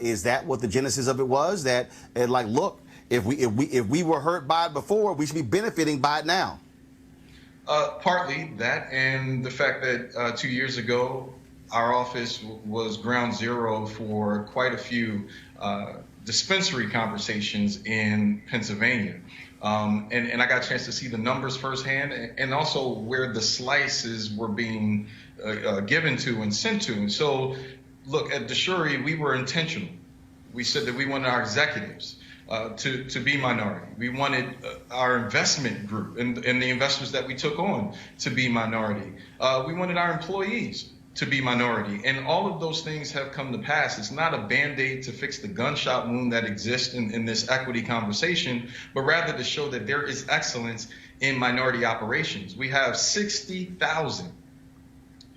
Is that what the genesis of it was? That like, look, if we were hurt by it before, we should be benefiting by it now.
Partly that, and the fact that 2 years ago, our office was ground zero for quite a few dispensary conversations in Pennsylvania. And I got a chance to see the numbers firsthand, and also where the slices were being given to and sent to. And so, look, at DeShuri, we were intentional. We said that we wanted our executives to be minority. We wanted our investment group and the investors that we took on to be minority. We wanted our employees to be minority. And all of those things have come to pass. It's not a Band-Aid to fix the gunshot wound that exists in this equity conversation, but rather to show that there is excellence in minority operations. We have 60,000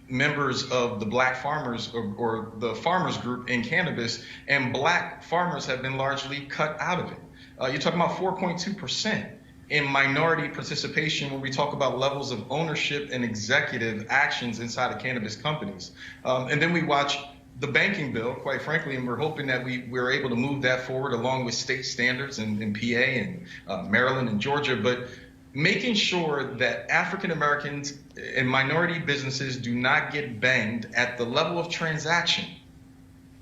members of the Black farmers or the farmers group in cannabis, and Black farmers have been largely cut out of it. You're talking about 4.2%. in minority participation when we talk about levels of ownership and executive actions inside of cannabis companies. And then we watch the banking bill, quite frankly, and we're hoping that we're able to move that forward along with state standards in PA and Maryland and Georgia. But making sure that African Americans and minority businesses do not get banged at the level of transaction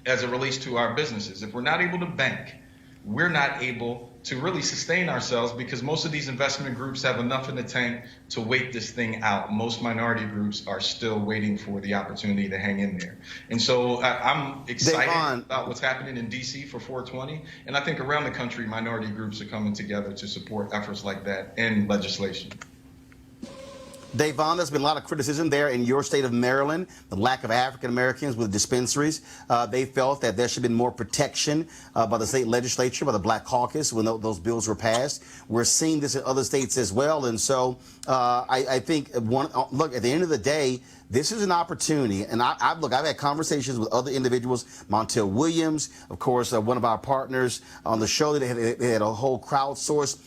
as it relates to our businesses. If we're not able to bank, we're not able to really sustain ourselves, because most of these investment groups have enough in the tank to wait this thing out. Most minority groups are still waiting for the opportunity to hang in there. And so I'm excited about what's happening in DC for 420. And I think around the country, minority groups are coming together to support efforts like that in legislation.
Davon, there's been a lot of criticism there in your state of Maryland, the lack of African Americans with dispensaries. They felt that there should have been more protection by the state legislature, by the Black Caucus when those bills were passed. We're seeing this in other states as well. And so I think, look, at the end of the day, this is an opportunity. And I've had conversations with other individuals, Montel Williams, of course, one of our partners on the show, that they had a whole crowdsourced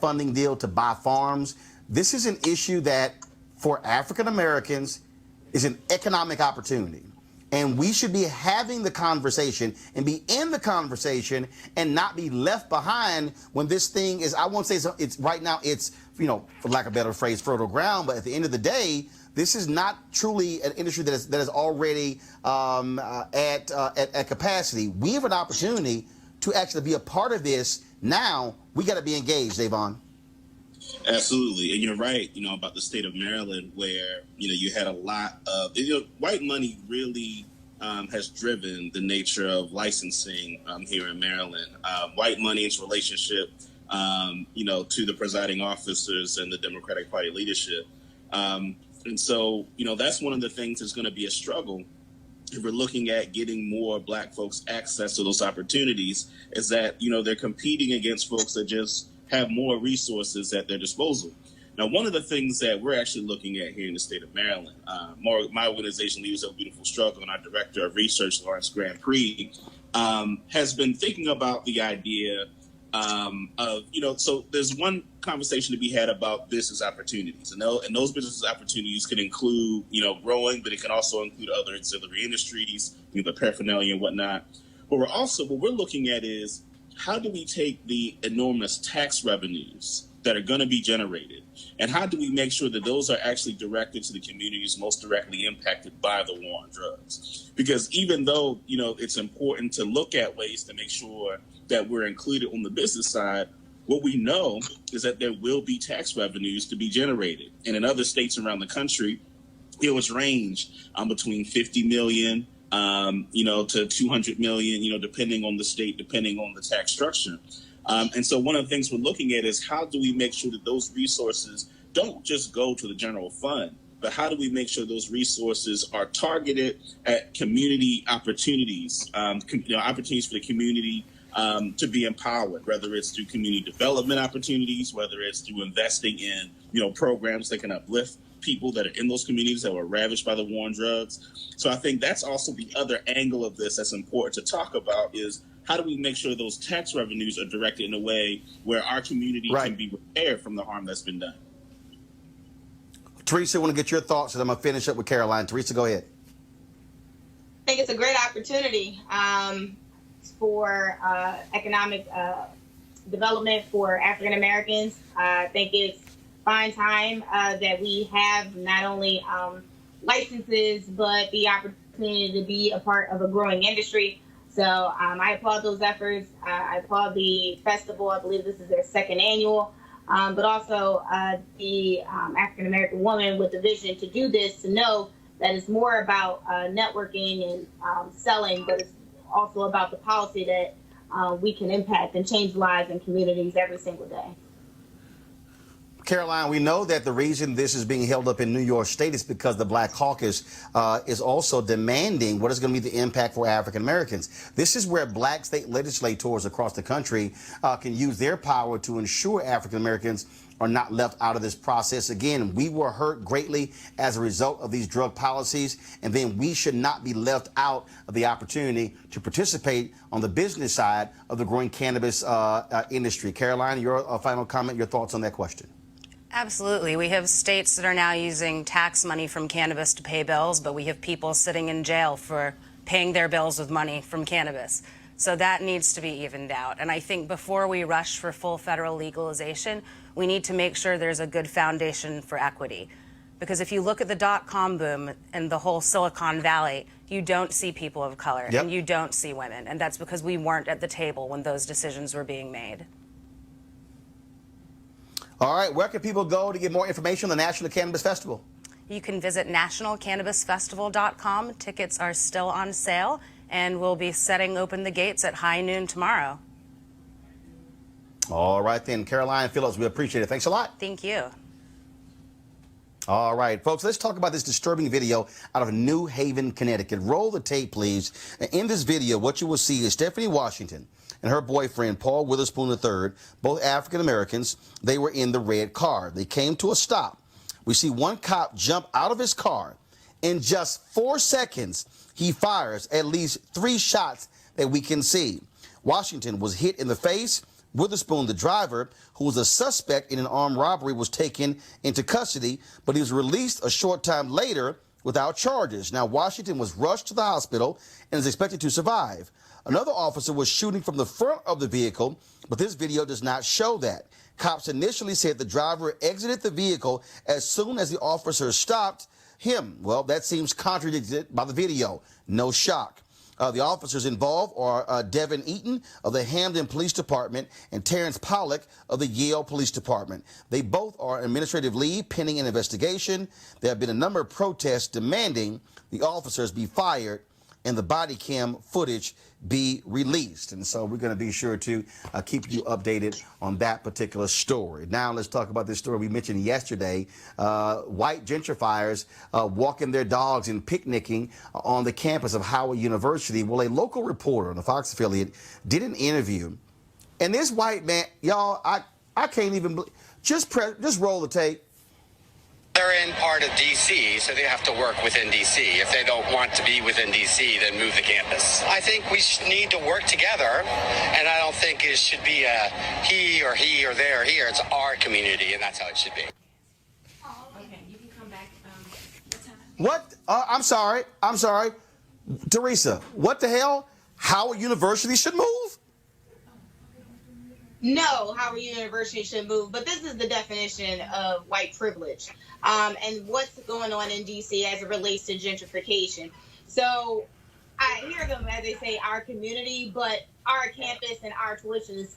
funding deal to buy farms. This is an issue that, for African Americans, is an economic opportunity. And we should be having the conversation and be in the conversation and not be left behind when this thing is, I won't say it's right now, it's, for lack of a better phrase, fertile ground, but at the end of the day, this is not truly an industry that is already at capacity. We have an opportunity to actually be a part of this. Now, we got to be engaged, Davon.
Absolutely. And you're right, about the state of Maryland, where, you had a lot of, white money really has driven the nature of licensing here in Maryland. White money's relationship, to the presiding officers and the Democratic Party leadership. And so, that's one of the things that's going to be a struggle if we're looking at getting more Black folks access to those opportunities, is that, they're competing against folks that just have more resources at their disposal. Now, one of the things that we're actually looking at here in the state of Maryland, my organization, Leaders of Beautiful Struggle, and our director of research, Lawrence Grand Prix, has been thinking about the idea so there's one conversation to be had about business opportunities. And those business opportunities can include, growing, but it can also include other auxiliary industries, the paraphernalia and whatnot. But what we're looking at is, how do we take the enormous tax revenues that are going to be generated, and how do we make sure that those are actually directed to the communities most directly impacted by the war on drugs? Because even though, it's important to look at ways to make sure that we're included on the business side, what we know is that there will be tax revenues to be generated. And in other states around the country, it was ranged between 50 million, to 200 million, depending on the state, depending on the tax structure. And so one of the things we're looking at is, how do we make sure that those resources don't just go to the general fund, but how do we make sure those resources are targeted at community opportunities, opportunities for the community to be empowered, whether it's through community development opportunities, whether it's through investing in, programs that can uplift people that are in those communities that were ravaged by the war on drugs. So I think that's also the other angle of this that's important to talk about, is how do we make sure those tax revenues are directed in a way where our community can be repaired from the harm that's been done.
Teresa, I want to get your thoughts, and I'm going to finish up with Caroline. Teresa, go ahead.
I think it's a great opportunity for economic development for African Americans. I think it's fine time that we have not only licenses, but the opportunity to be a part of a growing industry. So I applaud those efforts. I applaud the festival. I believe this is their second annual. But also the African American woman with the vision to do this, to know that it's more about networking and selling, but it's also about the policy that we can impact and change lives and communities every single day.
Caroline, we know that the reason this is being held up in New York State is because the Black Caucus is also demanding what is going to be the impact for African Americans. This is where Black state legislators across the country can use their power to ensure African Americans are not left out of this process. Again, we were hurt greatly as a result of these drug policies, and then we should not be left out of the opportunity to participate on the business side of the growing cannabis industry. Caroline, your final comment, your thoughts on that question?
Absolutely. We have states that are now using tax money from cannabis to pay bills, but we have people sitting in jail for paying their bills with money from cannabis. So that needs to be evened out. And I think before we rush for full federal legalization, we need to make sure there's a good foundation for equity. Because if you look at the dot-com boom and the whole Silicon Valley, you don't see people of color and you don't see women. And that's because we weren't at the table when those decisions were being made.
All right, where can people go to get more information on the National Cannabis Festival?
You can visit nationalcannabisfestival.com. Tickets are still on sale, and we'll be setting open the gates at high noon tomorrow.
All right then, Caroline Phillips, we appreciate it. Thanks a lot.
Thank you.
All right, folks, let's talk about this disturbing video out of New Haven, Connecticut. Roll the tape, please. In this video, what you will see is Stephanie Washington and her boyfriend, Paul Witherspoon III, both African Americans. They were in the red car. They came to a stop. We see one cop jump out of his car. In just 4 seconds, he fires at least 3 shots that we can see. Washington was hit in the face. Witherspoon, the driver, who was a suspect in an armed robbery, was taken into custody, but he was released a short time later without charges. Now, Washington was rushed to the hospital and is expected to survive. Another officer was shooting from the front of the vehicle, but this video does not show that. Cops initially said the driver exited the vehicle as soon as the officer stopped him. Well, that seems contradicted by the video. No shock. The officers involved are Devin Eaton of the Hamden Police Department and Terrence Pollock of the Yale Police Department. They both are on administrative leave pending an investigation. There have been a number of protests demanding the officers be fired. and the body cam footage be released. And so we're going to be sure to keep you updated on that particular story. Now let's talk about this story we mentioned yesterday. White gentrifiers walking their dogs and picnicking on the campus of Howard University. Well, a local reporter on the Fox affiliate did an interview. And this white man, y'all, I can't even, just roll the tape.
They're in part of D.C., so they have to work within D.C. If they don't want to be within D.C., then move the campus. I think we need to work together, and I don't think it should be a he or there or here. It's our community, and that's how it should be.
Okay, you can come back.
What? I'm sorry. Teresa, what the hell? Howard University should move?
No, Howard University should move, but this is the definition of white privilege and what's going on in D.C. as it relates to gentrification. So I hear them as they say our community, but our campus and our tuition is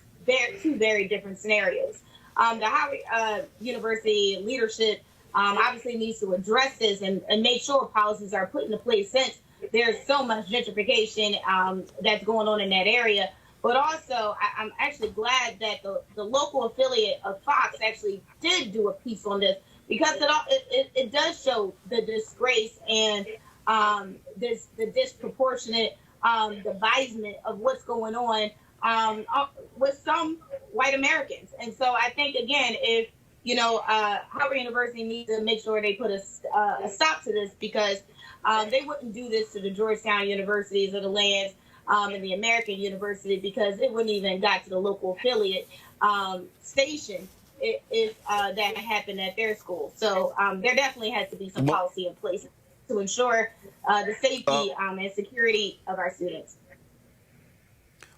two very different scenarios. The Howard University leadership obviously needs to address this and make sure policies are put into place since there's so much gentrification that's going on in that area. But also, I'm actually glad that the local affiliate of Fox actually did do a piece on this, because it does show the disgrace and the disproportionate devisement of what's going on with some white Americans. And so I think, again, if, Howard University needs to make sure they put a stop to this, because they wouldn't do this to the Georgetown universities or the lands and the American University, because it wouldn't even got to the local affiliate station if that happened at their school. So there definitely has to be some policy in place to ensure the safety and security of our students.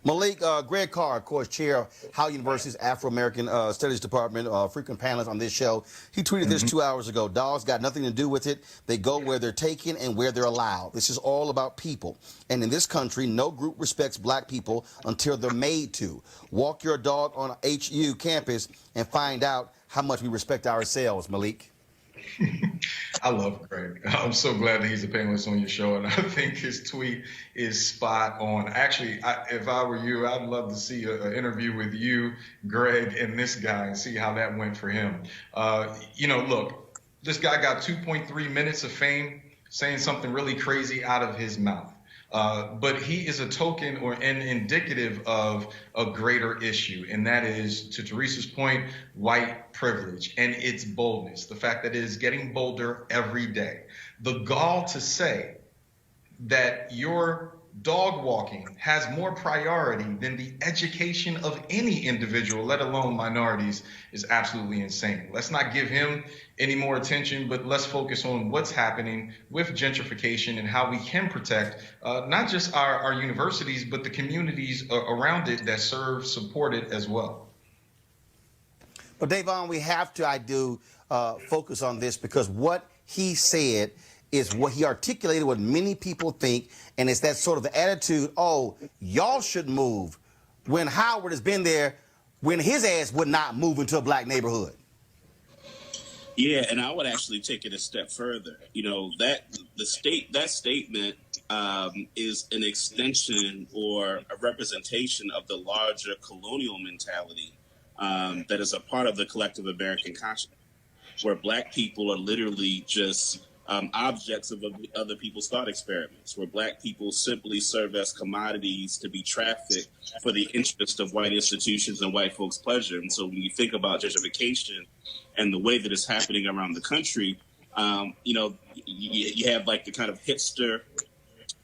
Malik, Greg Carr, of course, chair of Howard University's Afro-American Studies Department, frequent panelist on this show. He tweeted this 2 hours ago. Dogs got nothing to do with it. They go where they're taken and where they're allowed. This is all about people. And in this country, no group respects black people until they're made to. Walk your dog on HU campus and find out how much we respect ourselves, Malik.
I love Greg. I'm so glad that he's a panelist on your show, and I think his tweet is spot on. Actually, if I were you, I'd love to see an interview with you, Greg, and this guy and see how that went for him. Look, this guy got 2.3 minutes of fame saying something really crazy out of his mouth. But he is a token or an indicative of a greater issue, and that is, to Teresa's point, white privilege and its boldness, the fact that it is getting bolder every day. The gall to say that your dog walking has more priority than the education of any individual, let alone minorities, is absolutely insane. Let's not give him any more attention, but let's focus on what's happening with gentrification and how we can protect not just our universities, but the communities around it that support it as well.
But Davon, we have to, focus on this, because what he said is what he articulated, what many people think, and it's that sort of the attitude, oh, y'all should move, when Howard has been there when his ass would not move into a black neighborhood.
Yeah, and I would actually take it a step further. That statement is an extension or a representation of the larger colonial mentality that is a part of the collective American consciousness, where black people are literally just objects of other people's thought experiments, where black people simply serve as commodities to be trafficked for the interest of white institutions and white folks' pleasure. And so when you think about gentrification and the way that it's happening around the country, you have like the kind of hipster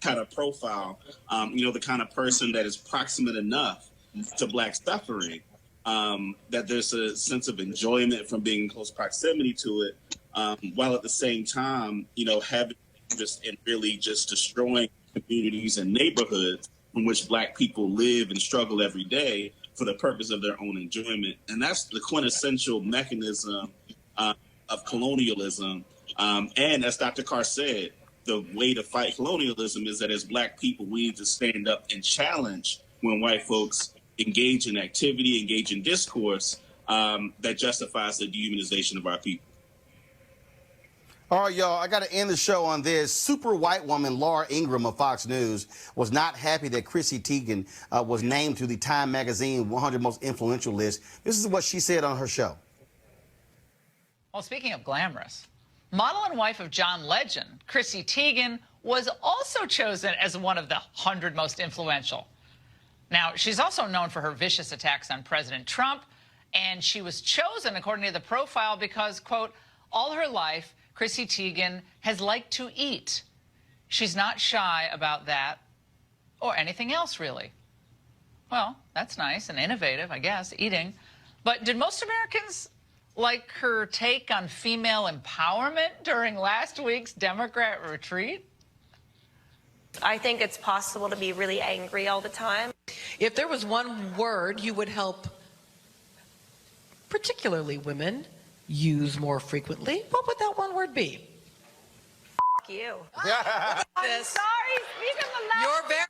kind of profile, the kind of person that is proximate enough to black suffering that there's a sense of enjoyment from being in close proximity to it, while at the same time, having just and really just destroying communities and neighborhoods in which black people live and struggle every day for the purpose of their own enjoyment. And that's the quintessential mechanism of colonialism. And as Dr. Carr said, the way to fight colonialism is that as black people, we need to stand up and challenge when white folks engage in activity, engage in discourse that justifies the dehumanization of our people.
All right, y'all, I got to end the show on this. Super white woman Laura Ingraham of Fox News was not happy that Chrissy Teigen was named to the Time Magazine 100 Most Influential list. This is what she said on her show.
Well, speaking of glamorous, model and wife of John Legend, Chrissy Teigen, was also chosen as one of the 100 most influential. Now, she's also known for her vicious attacks on President Trump, and she was chosen, according to the profile, because, quote, all her life, Chrissy Teigen has liked to eat. She's not shy about that or anything else, really. Well, that's nice and innovative, I guess, eating. But did most Americans like her take on female empowerment during last week's Democrat retreat?
I think it's possible to be really angry all the time.
If there was one word you would help, particularly women, use more frequently, what would that one word be?
F you.
I'm
sorry, speak of the left.
You're very...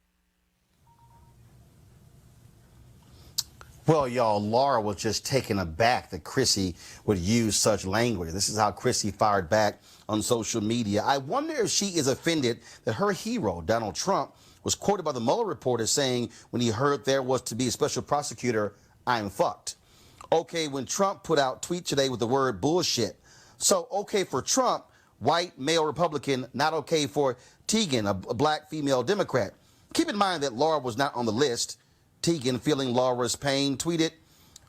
Well, y'all, Laura was just taken aback that Chrissy would use such language. This is how Chrissy fired back on social media. I wonder if she is offended that her hero, Donald Trump, was quoted by the Mueller report as saying when he heard there was to be a special prosecutor, I'm fucked. Okay, when Trump put out tweet today with the word bullshit. So okay for Trump, white male Republican, not okay for Teigen, a black female Democrat. Keep in mind that Laura was not on the list. Teigen, feeling Laura's pain, tweeted,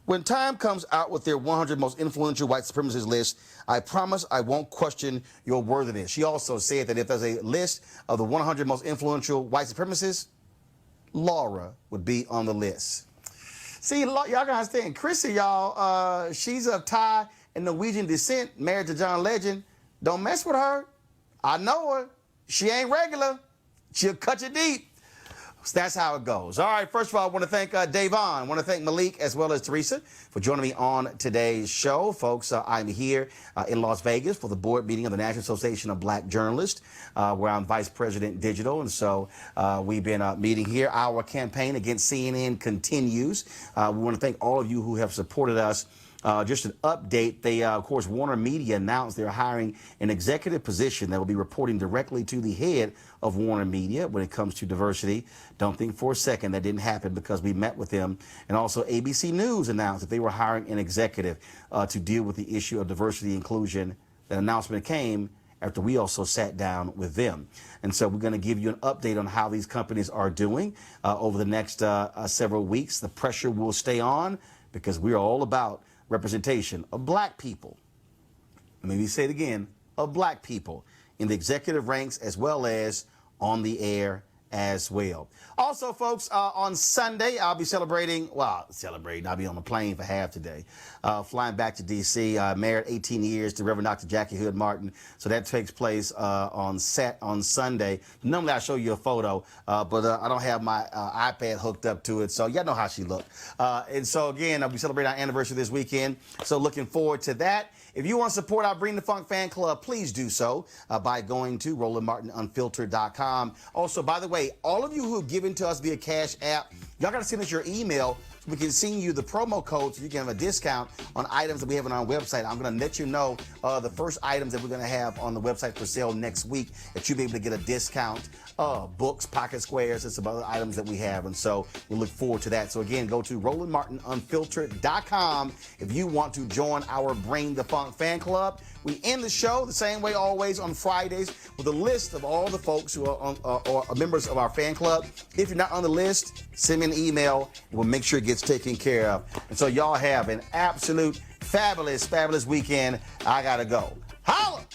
when Time comes out with their 100 most influential white supremacist list, I promise I won't question your worthiness. She also said that if there's a list of the 100 most influential white supremacists, Laura would be on the list. See, y'all gotta understand, Chrissy, y'all, she's of Thai and Norwegian descent, married to John Legend. Don't mess with her. I know her. She ain't regular. She'll cut you deep. So that's how it goes. All right, first of all, I want to thank Davon. I want to thank Malik as well as Teresa for joining me on today's show. Folks, I'm here in Las Vegas for the board meeting of the National Association of Black Journalists, where I'm Vice President Digital. And so we've been meeting here. Our campaign against CNN continues. We want to thank all of you who have supported us. Just an update, they, of course, Warner Media announced they're hiring an executive position that will be reporting directly to the head of Warner Media when it comes to diversity. Don't think for a second that didn't happen because we met with them. And also ABC News announced that they were hiring an executive to deal with the issue of diversity and inclusion. That announcement came after we also sat down with them. And so we're going to give you an update on how these companies are doing over the next several weeks. The pressure will stay on because we are all about representation of black people. Let me say it again, of black people in the executive ranks as well as on the air as well. Also, folks, on Sunday, I'll be I'll be on the plane for half today, flying back to D.C. Married 18 years to Reverend Dr. Jackie Hood Martin. So that takes place on Sunday. Normally, I'll show you a photo, but I don't have my iPad hooked up to it, so y'all know how she looked. And so, again, I'll be celebrating our anniversary this weekend, so looking forward to that. If you want to support our Bring the Funk fan club, please do so by going to RolandMartinUnfiltered.com. Also, by the way, all of you who have given to us via Cash App, y'all got to send us your email so we can send you the promo code so you can have a discount on items that we have on our website. I'm going to let you know the first items that we're going to have on the website for sale next week that you'll be able to get a discount. Books, pocket squares, and some other items that we have. And so we look forward to that. So again, go to RolandMartinUnfiltered.com if you want to join our Bring the Funk fan club. We end the show the same way always on Fridays with a list of all the folks who are or members of our fan club. If you're not on the list, send me an email and we'll make sure it gets taken care of. And so y'all have an absolute fabulous, fabulous weekend. I gotta go. Holla!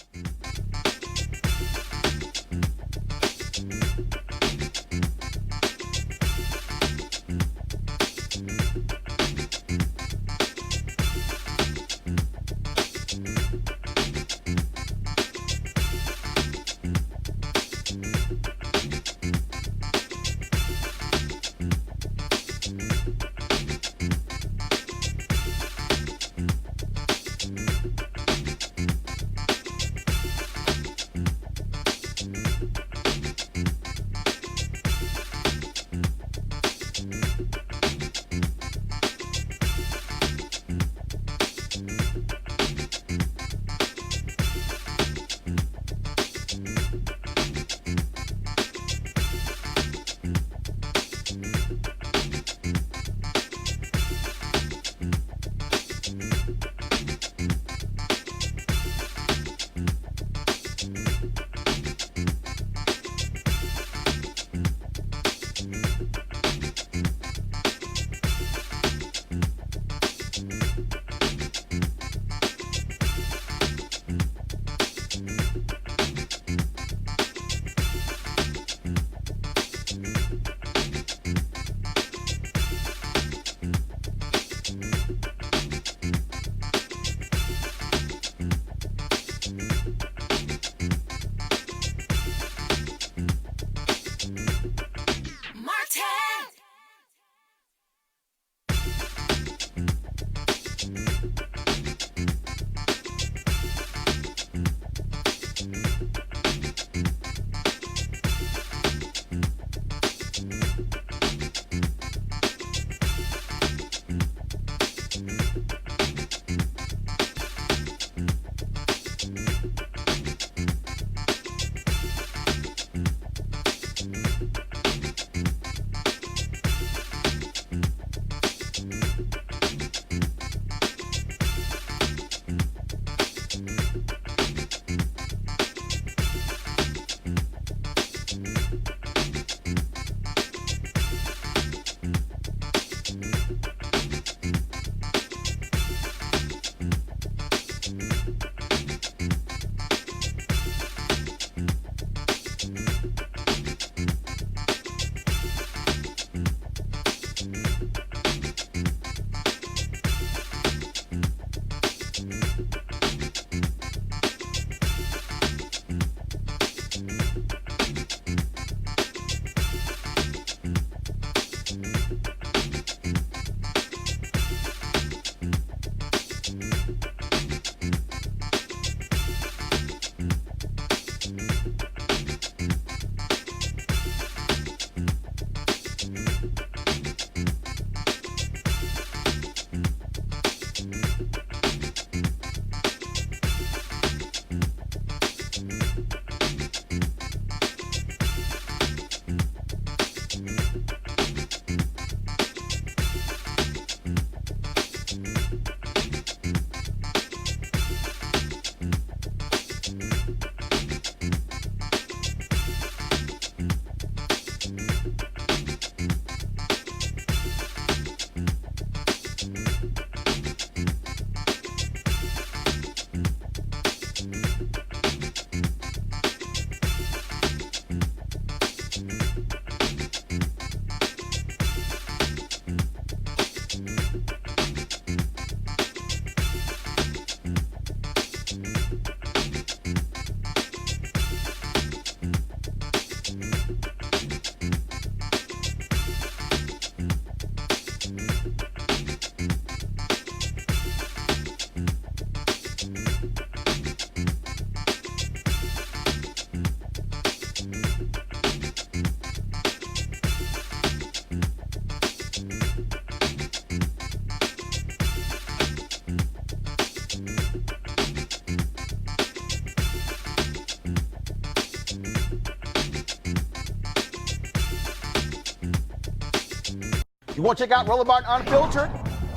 You want to check out Roland Martin Unfiltered?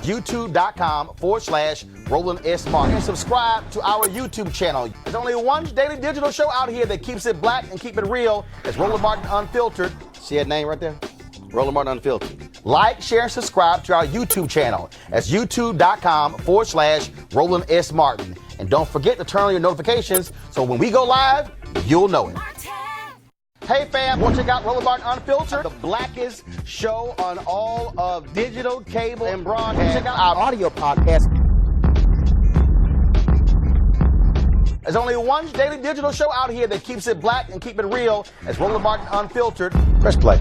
YouTube.com/Roland S. Martin. And subscribe to our YouTube channel. There's only one daily digital show out here that keeps it black and keep it real. It's Roland Martin Unfiltered. See that name right there? Roland Martin Unfiltered. Like, share, and subscribe to our YouTube channel. That's YouTube.com/Roland S. Martin. And don't forget to turn on your notifications so when we go live, you'll know it. Hey fam, want to check out Roland Martin Unfiltered? The blackest show on all of digital, cable, and broadcast. Check out our audio podcast. There's only one daily digital show out here that keeps it black and keep it real. It's Roland Martin Unfiltered. Press play.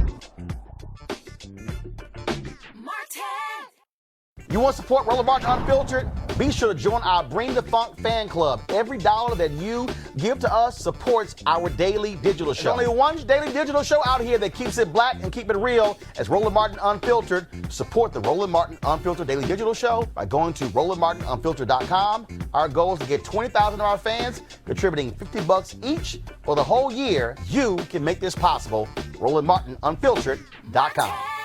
You want to support Roland Martin Unfiltered? Be sure to join our Bring the Funk fan club. Every dollar that you give to us supports our daily digital show. There's only one daily digital show out here that keeps it black and keep it real. It's Roland Martin Unfiltered. Support the Roland Martin Unfiltered daily digital show by going to RolandMartinUnfiltered.com. Our goal is to get 20,000 of our fans contributing $50 each for the whole year. You can make this possible. RolandMartinUnfiltered.com.